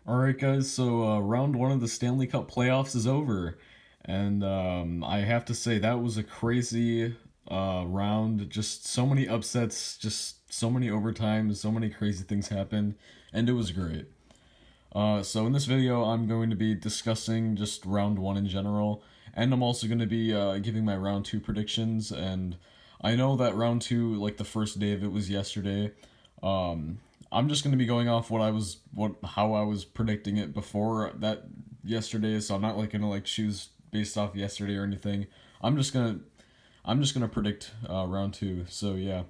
Alright guys, so round one of the Stanley Cup playoffs is over. And I have to say that was a crazy round. Just so many upsets, just so many overtimes, so many crazy things happened, and it was great. So in this video, I'm going to be discussing just round one in general, and I'm also going to be giving my round two predictions. And I know that round two, like the first day of it, was yesterday. Um, I'm just going to be going off how I was predicting it before that yesterday. So I'm not like gonna like choose based off yesterday or anything. I'm just gonna I'm just gonna predict round two. So yeah.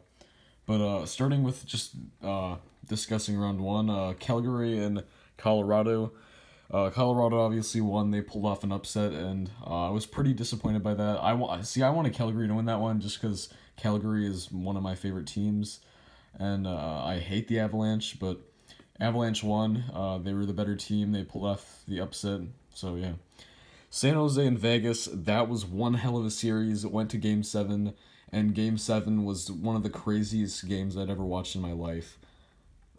But starting with just discussing round one, Calgary and Colorado. Colorado obviously won. They pulled off an upset, and I was pretty disappointed by that. I wanted Calgary to win that one just because Calgary is one of my favorite teams, and I hate the Avalanche, but Avalanche won. They were the better team. They pulled off the upset. So yeah. San Jose and Vegas, that was one hell of a series. It went to game seven, and game seven was one of the craziest games I'd ever watched in my life.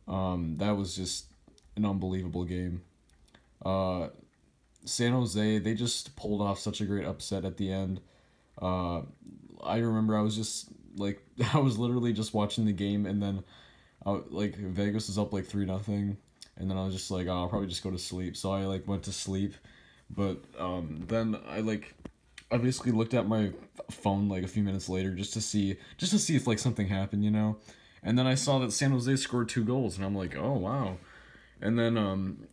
That was just an unbelievable game. Uh, San Jose, they just pulled off such a great upset at the end. Uh, I remember I was just like, I was literally just watching the game, and then like Vegas is up like 3-0, and then I was just like, oh, I'll probably just go to sleep. So I like went to sleep, but then I basically looked at my phone like a few minutes later just to see if like something happened. And then I saw that San Jose scored 2 goals, and I'm like, oh wow. And then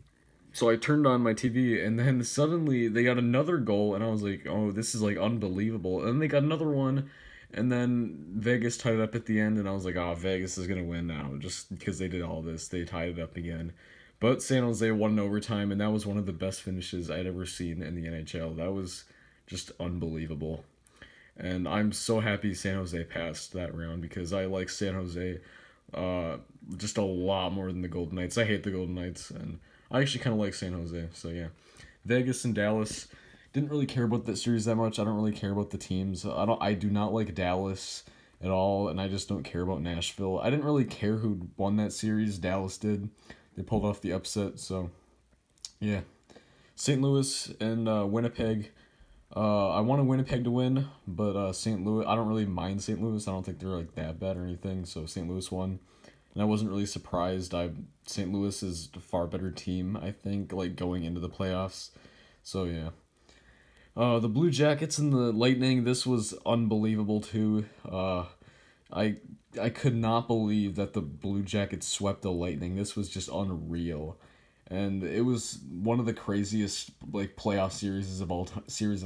so I turned on my TV, and then suddenly they got another goal, and I was like, oh, this is like unbelievable. And then they got another one, and then Vegas tied it up at the end, and I was like, oh, Vegas is gonna win now, just because they did all this. They tied it up again. But San Jose won in overtime, and that was one of the best finishes I'd ever seen in the NHL. That was just unbelievable. And I'm so happy San Jose passed that round because I like San Jose uh, just a lot more than the Golden Knights. I hate the Golden Knights, and I actually kind of like San Jose. So yeah, Vegas and Dallas, didn't really care about that series that much. I don't really care about the teams. I do not like Dallas at all, and I just don't care about Nashville. I didn't really care who won that series. Dallas did. They pulled off the upset. So yeah, St. Louis and Winnipeg. I wanted Winnipeg to win, but St. Louis. I don't really mind St. Louis. I don't think they're like that bad or anything. So St. Louis won, and I wasn't really surprised. St. Louis is a far better team, I think, like going into the playoffs. So yeah. The Blue Jackets and the Lightning. This was unbelievable too. I I could not believe that the Blue Jackets swept the Lightning. This was just unreal, and it was one of the craziest like playoff series of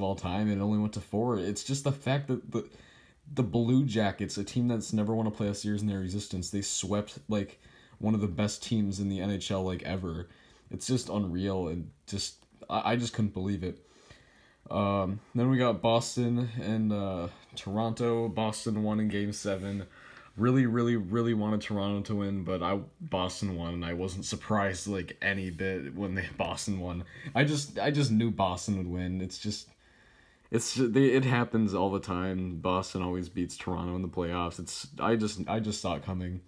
all time. And it only went to four. It's just the fact that the Blue Jackets, a team that's never won a playoff series in their existence, they swept like one of the best teams in the NHL like ever. It's just unreal, and just I just couldn't believe it. Then we got Boston and Toronto. Boston won in Game 7. Really, really, really wanted Toronto to win, but Boston won, and I wasn't surprised like any bit when Boston won. I just knew Boston would win. It happens all the time. Boston always beats Toronto in the playoffs. I just saw it coming.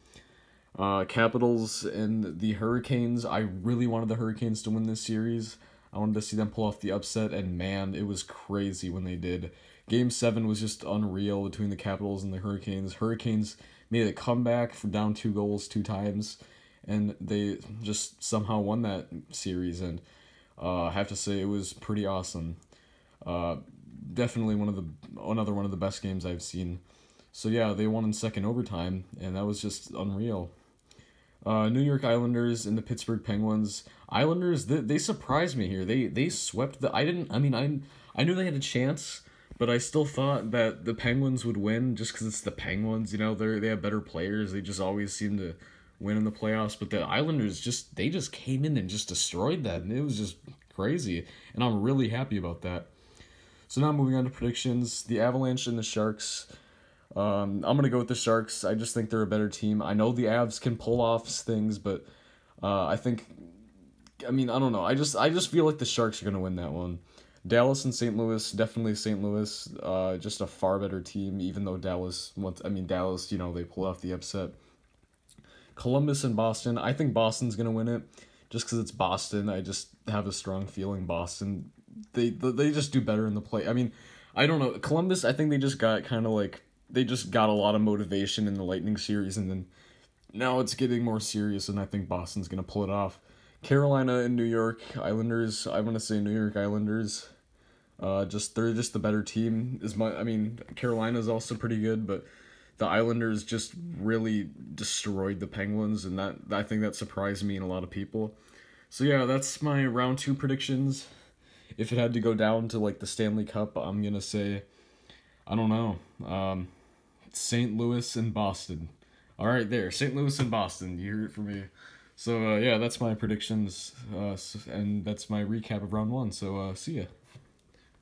Capitals and the Hurricanes. I really wanted the Hurricanes to win this series. I wanted to see them pull off the upset, and man, it was crazy when they did. Game 7 was just unreal between the Capitals and the Hurricanes. Hurricanes made a comeback from down 2 goals 2 times, and they just somehow won that series, and I have to say it was pretty awesome. Uh, Definitely another one of the best games I've seen. So yeah, they won in second overtime, and that was just unreal. New York Islanders and the Pittsburgh Penguins. Islanders, they surprised me here. They swept the. I didn't. I mean, I knew they had a chance, but I still thought that the Penguins would win just because it's the Penguins. They have better players. They just always seem to win in the playoffs. But the Islanders just came in and just destroyed that, and it was just crazy. And I'm really happy about that. So now moving on to predictions, the Avalanche and the Sharks. I'm gonna go with the Sharks. I just think they're a better team. I know the Avs can pull off things, but I think, I mean, I don't know. I just feel like the Sharks are gonna win that one. Dallas and St. Louis, definitely St. Louis. Just a far better team. Even though Dallas, they pull off the upset. Columbus and Boston. I think Boston's gonna win it just because it's Boston. I just have a strong feeling Boston. They just do better in the play. I mean, I don't know. Columbus, I think they just got kind of like they just got a lot of motivation in the Lightning series, and then now it's getting more serious, and I think Boston's gonna pull it off. Carolina and New York Islanders. I want to say New York Islanders. Just they're just the better team. I mean, Carolina's also pretty good, but the Islanders just really destroyed the Penguins, and that I think that surprised me and a lot of people. So yeah, that's my round two predictions. If it had to go down to like the Stanley Cup, I'm gonna say, I don't know, St. Louis and Boston. All right, there, St. Louis and Boston. You heard it from me. So yeah, that's my predictions, and that's my recap of round one. So see ya.